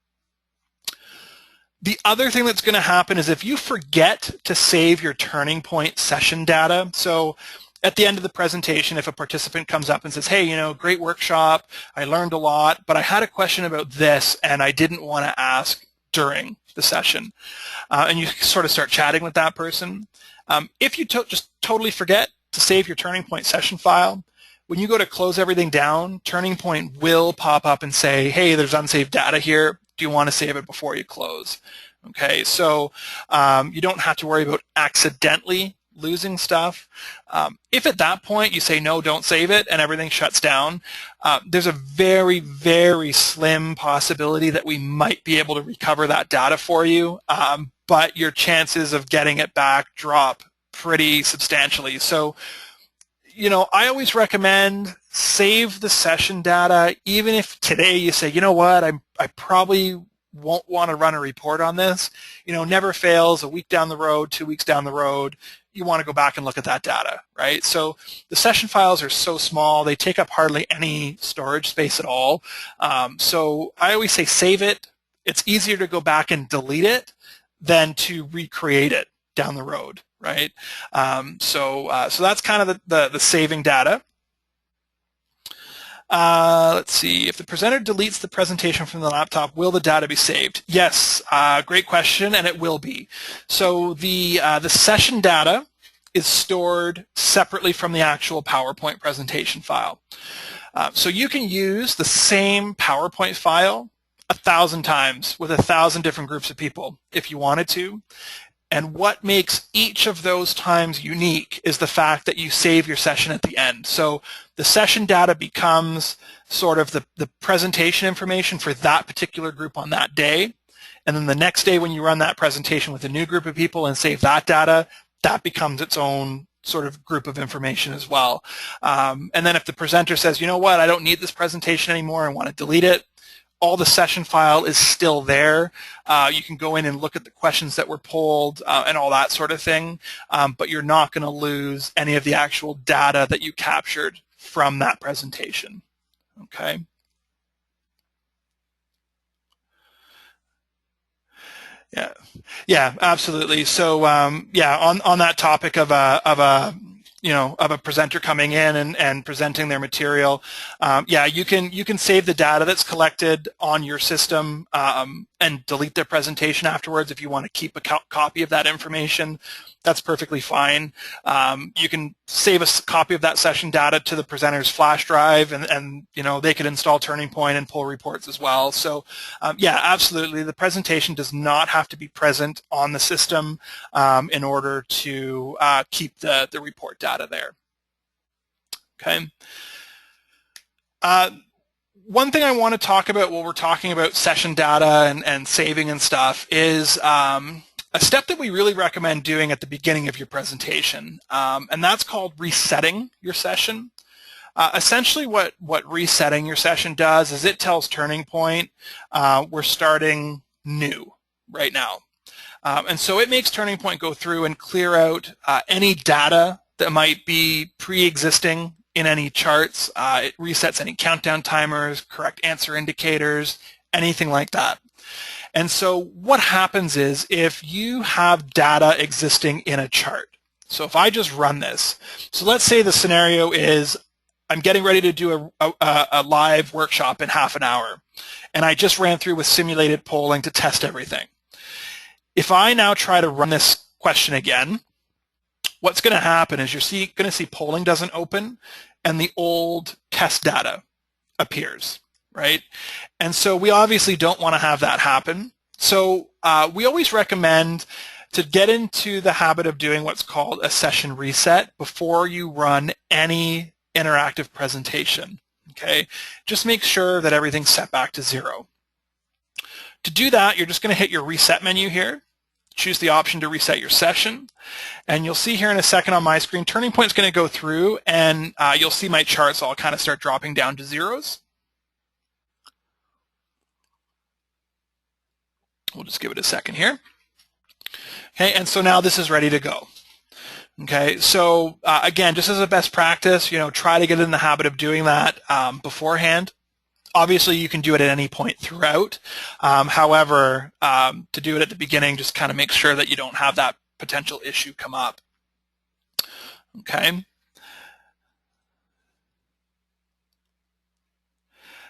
The other thing that's going to happen is if you forget to save your TurningPoint session data, so at the end of the presentation, if a participant comes up and says, hey, great workshop, I learned a lot, but I had a question about this and I didn't want to ask during the session, and you sort of start chatting with that person, if you just totally forget to save your TurningPoint session file, when you go to close everything down, TurningPoint will pop up and say, hey, there's unsaved data here. Do you want to save it before you close? Okay, so you don't have to worry about accidentally losing stuff. If at that point you say, no, don't save it, and everything shuts down, there's a very, very slim possibility that we might be able to recover that data for you, but your chances of getting it back drop pretty substantially. So, I always recommend save the session data, even if today you say, you know what, I probably won't want to run a report on this. Never fails, a week down the road, 2 weeks down the road, you want to go back and look at that data, right? So the session files are so small, they take up hardly any storage space at all. So I always say save it. It's easier to go back and delete it than to recreate it down the road, right? So that's kind of the saving data. Let's see, if the presenter deletes the presentation from the laptop, will the data be saved? Yes, great question, and it will be. So the session data is stored separately from the actual PowerPoint presentation file. So you can use the same PowerPoint file 1,000 times with 1,000 different groups of people if you wanted to. And what makes each of those times unique is the fact that you save your session at the end. So the session data becomes sort of the presentation information for that particular group on that day. And then the next day when you run that presentation with a new group of people and save that data, that becomes its own sort of group of information as well. And then if the presenter says, you know what, I don't need this presentation anymore, I want to delete it, all the session file is still there. You can go in and look at the questions that were pulled and all that sort of thing, but you're not going to lose any of the actual data that you captured from that presentation. Okay. Yeah, absolutely. So yeah, on that topic of a presenter coming in and presenting their material, yeah, you can save the data that's collected on your system and delete their presentation afterwards if you want to keep a copy of that information. That's perfectly fine. You can save a copy of that session data to the presenter's flash drive, and they could install TurningPoint and pull reports as well. So yeah, absolutely. The presentation does not have to be present on the system in order to keep the report data there. Okay. One thing I want to talk about while we're talking about session data and saving and stuff is a step that we really recommend doing at the beginning of your presentation, and that's called resetting your session. Essentially what resetting your session does is it tells TurningPoint we're starting new, right now. And so it makes TurningPoint go through and clear out any data that might be pre-existing in any charts. It resets any countdown timers, correct answer indicators, anything like that. And so what happens is if you have data existing in a chart, so if I just run this, so let's say the scenario is I'm getting ready to do a live workshop in half an hour, and I just ran through with simulated polling to test everything. If I now try to run this question again, what's going to happen is you're going to see polling doesn't open and the old test data appears, right? And so we obviously don't want to have that happen. So we always recommend to get into the habit of doing what's called a session reset before you run any interactive presentation, okay? Just make sure that everything's set back to 0. To do that, you're just going to hit your reset menu here. Choose the option to reset your session. And you'll see here in a second on my screen, TurningPoint's going to go through and you'll see my charts all kind of start dropping down to zeros. We'll just give it a second here. Okay, and so now this is ready to go. Okay, so again, just as a best practice, try to get in the habit of doing that beforehand. Obviously, you can do it at any point throughout. However, to do it at the beginning, just kind of make sure that you don't have that potential issue come up. Okay.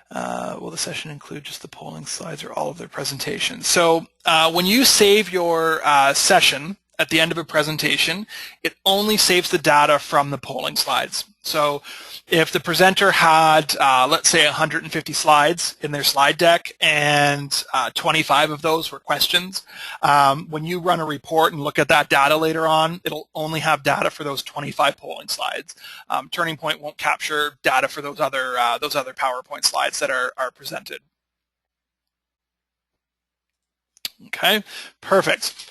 Will the session include just the polling slides or all of their presentations? So when you save your session at the end of a presentation, it only saves the data from the polling slides. So if the presenter had, let's say, 150 slides in their slide deck and 25 of those were questions, when you run a report and look at that data later on, it'll only have data for those 25 polling slides. TurningPoint won't capture data for those other PowerPoint slides that are presented. Okay, perfect.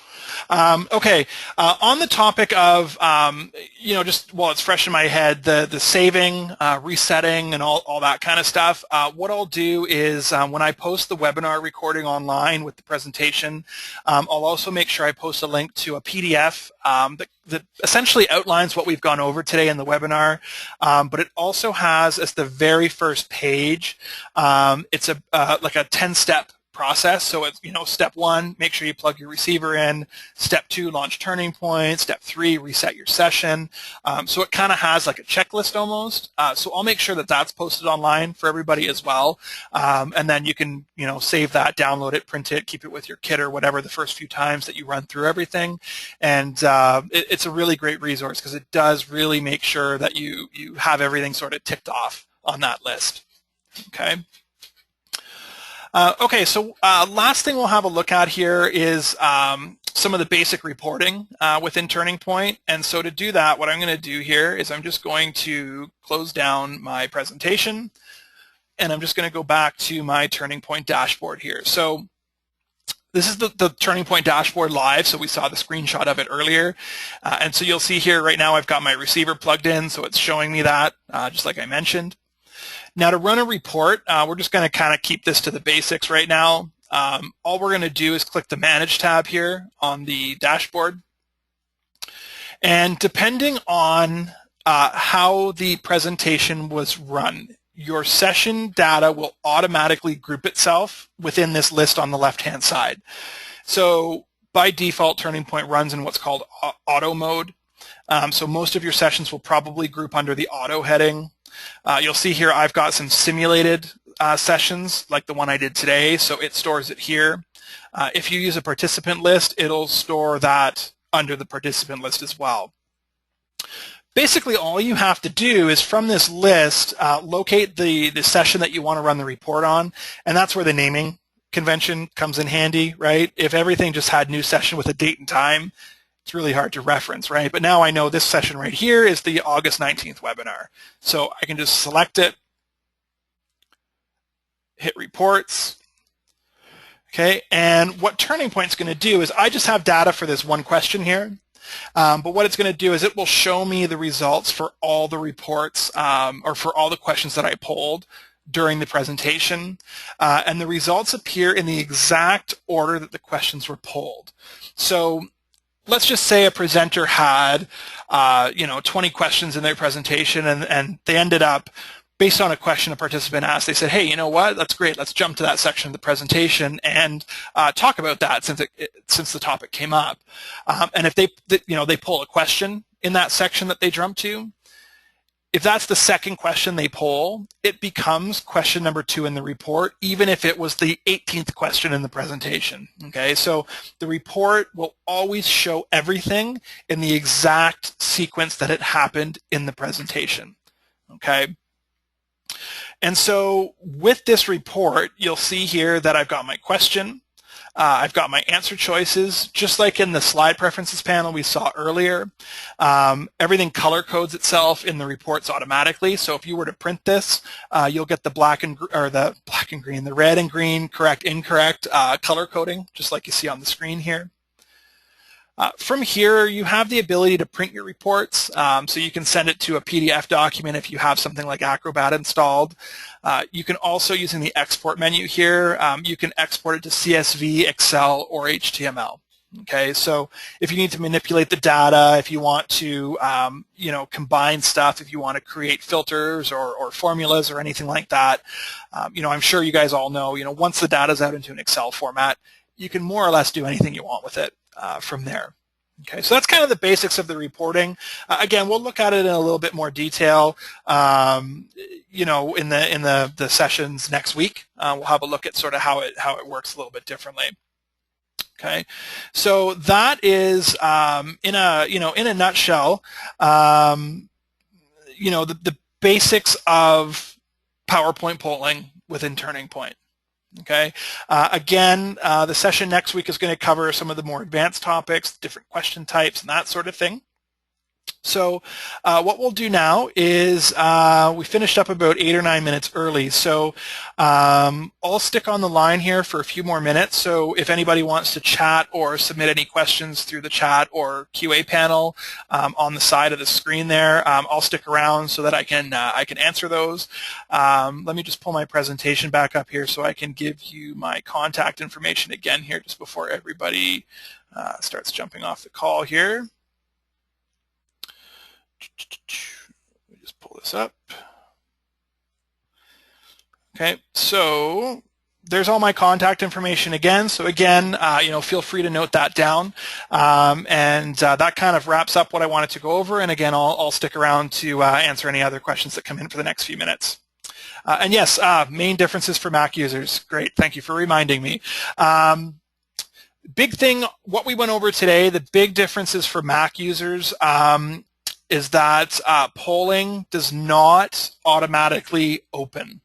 Okay, on the topic of, just while it's fresh in my head, the saving, resetting, and all that kind of stuff, what I'll do is when I post the webinar recording online with the presentation, I'll also make sure I post a link to a PDF that essentially outlines what we've gone over today in the webinar, but it also has, as the very first page, it's like a 10-step process. So it's, step 1, make sure you plug your receiver in. Step 2, launch TurningPoint. Step 3, reset your session. So it kind of has like a checklist almost. So I'll make sure that that's posted online for everybody as well. And then you can, save that, download it, print it, keep it with your kit or whatever the first few times that you run through everything. And it's a really great resource because it does really make sure that you have everything sort of ticked off on that list. Okay. Okay, so last thing we'll have a look at here is some of the basic reporting within TurningPoint. And so to do that, what I'm going to do here is I'm just going to close down my presentation, and I'm just going to go back to my TurningPoint dashboard here. So this is the TurningPoint dashboard live, so we saw the screenshot of it earlier. And so you'll see here right now I've got my receiver plugged in, so it's showing me that, just like I mentioned. Now to run a report, we're just going to kind of keep this to the basics right now. All we're going to do is click the Manage tab here on the dashboard. And depending on how the presentation was run, your session data will automatically group itself within this list on the left-hand side. So by default, TurningPoint runs in what's called auto mode. So most of your sessions will probably group under the auto heading. You'll see here I've got some simulated sessions like the one I did today, so it stores it here. If you use a participant list, it'll store that under the participant list as well. Basically, all you have to do is from this list, locate the session that you want to run the report on, and that's where the naming convention comes in handy, right? If everything just had new session with a date and time, it's really hard to reference, right? But now I know this session right here is the August 19th webinar. So I can just select it, hit reports, okay? And what TurningPoint's going to do is I just have data for this one question here, but what it's going to do is it will show me the results for all the reports or for all the questions that I polled during the presentation, and the results appear in the exact order that the questions were polled. So let's just say a presenter had 20 questions in their presentation, and they ended up, based on a question a participant asked, they said, hey, you know what, that's great, let's jump to that section of the presentation and talk about that since the topic came up. And if they poll a question in that section that they jump to, if that's the second question they poll, it becomes question number 2 in the report, even if it was the 18th question in the presentation. Okay, so the report will always show everything in the exact sequence that it happened in the presentation. Okay. And so with this report, you'll see here that I've got my question, I've got my answer choices, just like in the slide preferences panel we saw earlier. Everything color codes itself in the reports automatically. So if you were to print this, you'll get the the red and green, correct, incorrect color coding, just like you see on the screen here. From here, you have the ability to print your reports, so you can send it to a PDF document if you have something like Acrobat installed. You can also, using the export menu here, you can export it to CSV, Excel, or HTML. Okay, so if you need to manipulate the data, if you want to, combine stuff, if you want to create filters or formulas or anything like that, I'm sure you guys all know, once the data's out into an Excel format, you can more or less do anything you want with it from there. Okay, so that's kind of the basics of the reporting. Again, we'll look at it in a little bit more detail, in the sessions next week. We'll have a look at sort of how it works a little bit differently. Okay, so that is in a nutshell, the basics of PowerPoint polling within TurningPoint. Okay. Again, the session next week is going to cover some of the more advanced topics, different question types, and that sort of thing. So what we'll do now is we finished up about 8 or 9 minutes early. So I'll stick on the line here for a few more minutes. So if anybody wants to chat or submit any questions through the chat or QA panel on the side of the screen there, I'll stick around so that I can answer those. Let me just pull my presentation back up here so I can give you my contact information again here just before everybody starts jumping off the call here. Let me just pull this up. Okay, so there's all my contact information again. So again, feel free to note that down. That kind of wraps up what I wanted to go over. And again, I'll stick around to answer any other questions that come in for the next few minutes. And yes, main differences for Mac users. Great, thank you for reminding me. Big thing, what we went over today, the big differences for Mac users is that polling does not automatically open.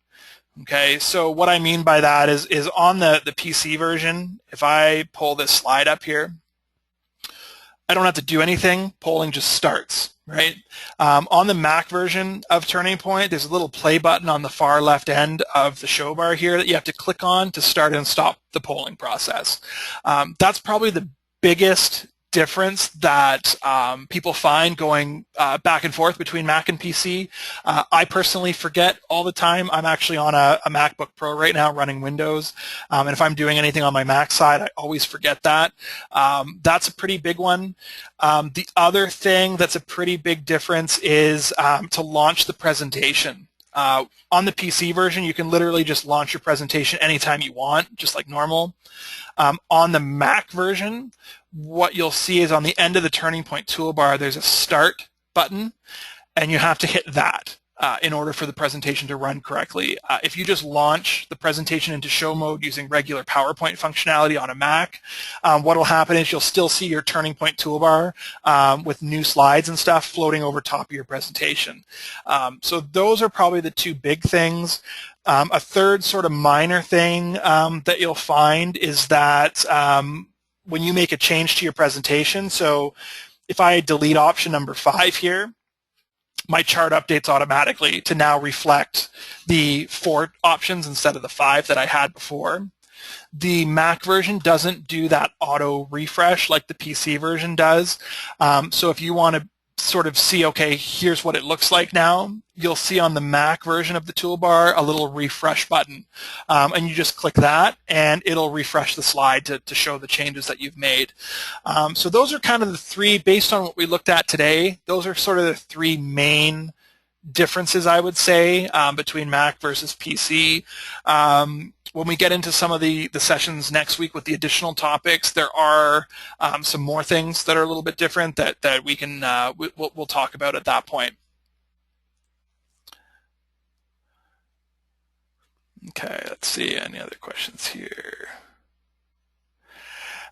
Okay, so what I mean by that is on the PC version, if I pull this slide up here, I don't have to do anything, polling just starts, right? On the Mac version of TurningPoint, there's a little play button on the far left end of the show bar here that you have to click on to start and stop the polling process. That's probably the biggest difference that people find going back and forth between Mac and PC. I personally forget all the time. I'm actually on a MacBook Pro right now running Windows, and if I'm doing anything on my Mac side, I always forget that. That's a pretty big one. The other thing that's a pretty big difference is to launch the presentation. On the PC version, you can literally just launch your presentation anytime you want, just like normal. On the Mac version, what you'll see is on the end of the TurningPoint toolbar, there's a Start button, and you have to hit that in order for the presentation to run correctly. If you just launch the presentation into show mode using regular PowerPoint functionality on a Mac, what will happen is you'll still see your TurningPoint toolbar with new slides and stuff floating over top of your presentation. So those are probably the two big things. A third sort of minor thing that you'll find is that when you make a change to your presentation, so if I delete option number 5 here, my chart updates automatically to now reflect the 4 options instead of the 5 that I had before. The Mac version doesn't do that auto refresh like the PC version does. So if you want to sort of see, okay, here's what it looks like now, you'll see on the Mac version of the toolbar a little refresh button. And you just click that, and it'll refresh the slide to show the changes that you've made. So those are kind of the three, based on what we looked at today, those are sort of the three main differences, I would say, between Mac versus PC. When we get into some of the sessions next week with the additional topics, there are some more things that are a little bit different that we can we'll talk about at that point. Okay, let's see, any other questions here?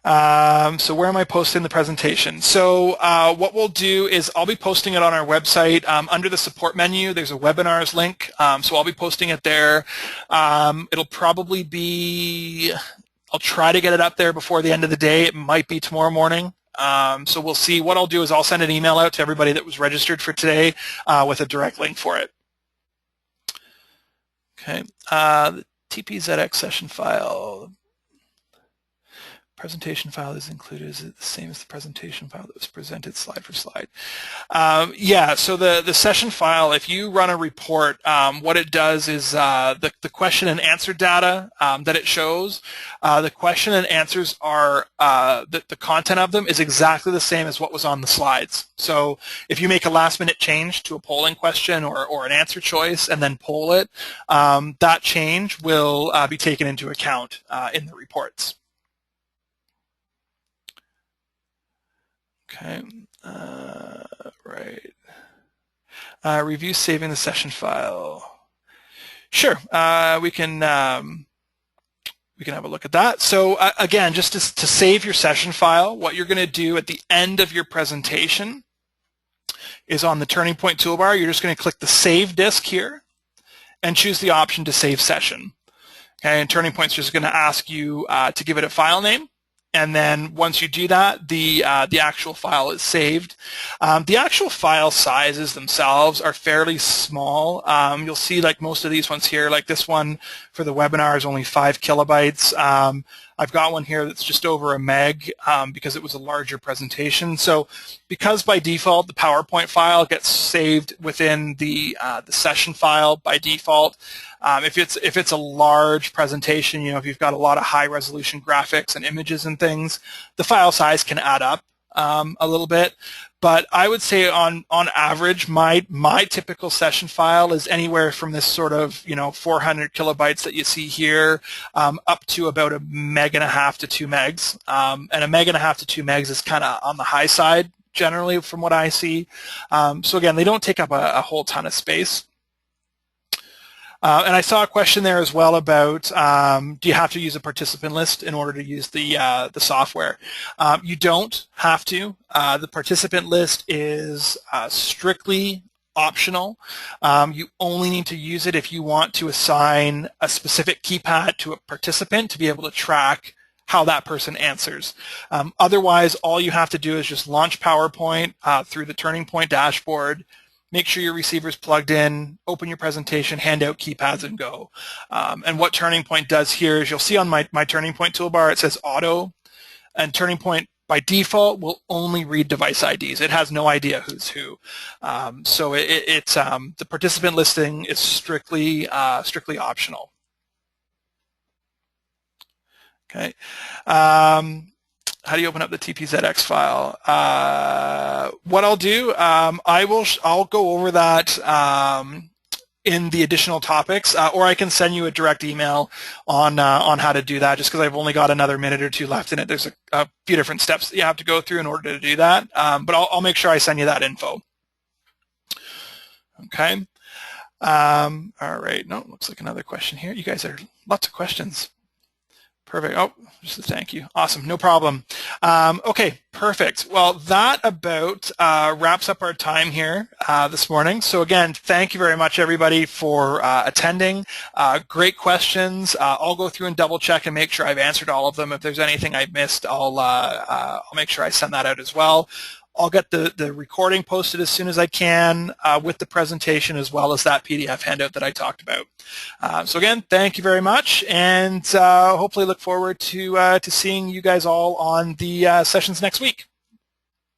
So where am I posting the presentation? So what we'll do is I'll be posting it on our website. Under the support menu, there's a webinars link. So I'll be posting it there. It'll probably be, I'll try to get it up there before the end of the day. It might be tomorrow morning. So we'll see. What I'll do is I'll send an email out to everybody that was registered for today with a direct link for it. Okay. The TPZX session file. Presentation file is included. Is it the same as the presentation file that was presented slide for slide? Yeah, so the session file, if you run a report, what it does is the question and answer data that it shows, the question and answers are, the content of them is exactly the same as what was on the slides. So if you make a last minute change to a polling question or an answer choice and then poll it, that change will be taken into account in the reports. Okay, right. Review saving the session file. Sure, we can have a look at that. So again, just to save your session file, what you're going to do at the end of your presentation is on the TurningPoint toolbar, you're just going to click the Save Disk here and choose the option to save session. Okay, and TurningPoint's just going to ask you to give it a file name. And then once you do that, the actual file is saved. The actual file sizes themselves are fairly small. You'll see like most of these ones here, like this one for the webinar is only 5 kilobytes. I've got one here that's just over a meg because it was a larger presentation. So because by default the PowerPoint file gets saved within the session file by default, if it's a large presentation, you know, if you've got a lot of high resolution graphics and images and things, the file size can add up a little bit. But I would say on average, my typical session file is anywhere from this sort of 400 kilobytes that you see here up to about 1.5 megs to 2 megs. And 1.5 megs to 2 megs is kind of on the high side generally from what I see. So again, they don't take up a whole ton of space. And I saw a question there as well about do you have to use a participant list in order to use the software? You don't have to. The participant list is strictly optional. You only need to use it if you want to assign a specific keypad to a participant to be able to track how that person answers. Otherwise, all you have to do is just launch PowerPoint through the TurningPoint Dashboard, make sure your receiver's plugged in, open your presentation, hand out keypads, and go. And what TurningPoint does here is you'll see on my TurningPoint toolbar, it says auto, and TurningPoint by default will only read device IDs. It has no idea who's who. So it's the participant listing is strictly optional. Okay. How do you open up the TPZX file? What I'll do, I'll go over that in the additional topics, or I can send you a direct email on how to do that. Just because I've only got another minute or two left in it, there's a few different steps that you have to go through in order to do that. But I'll make sure I send you that info. Okay. All right. No, looks like another question here. You guys are lots of questions. Perfect. Oh, just a thank you. Awesome. No problem. Okay, perfect. Well, that about wraps up our time here this morning. So again, thank you very much, everybody, for attending. Great questions. I'll go through and double check and make sure I've answered all of them. If there's anything I missed, I'll make sure I send that out as well. I'll get the recording posted as soon as I can with the presentation as well as that PDF handout that I talked about. So again, thank you very much, and hopefully look forward to seeing you guys all on the sessions next week.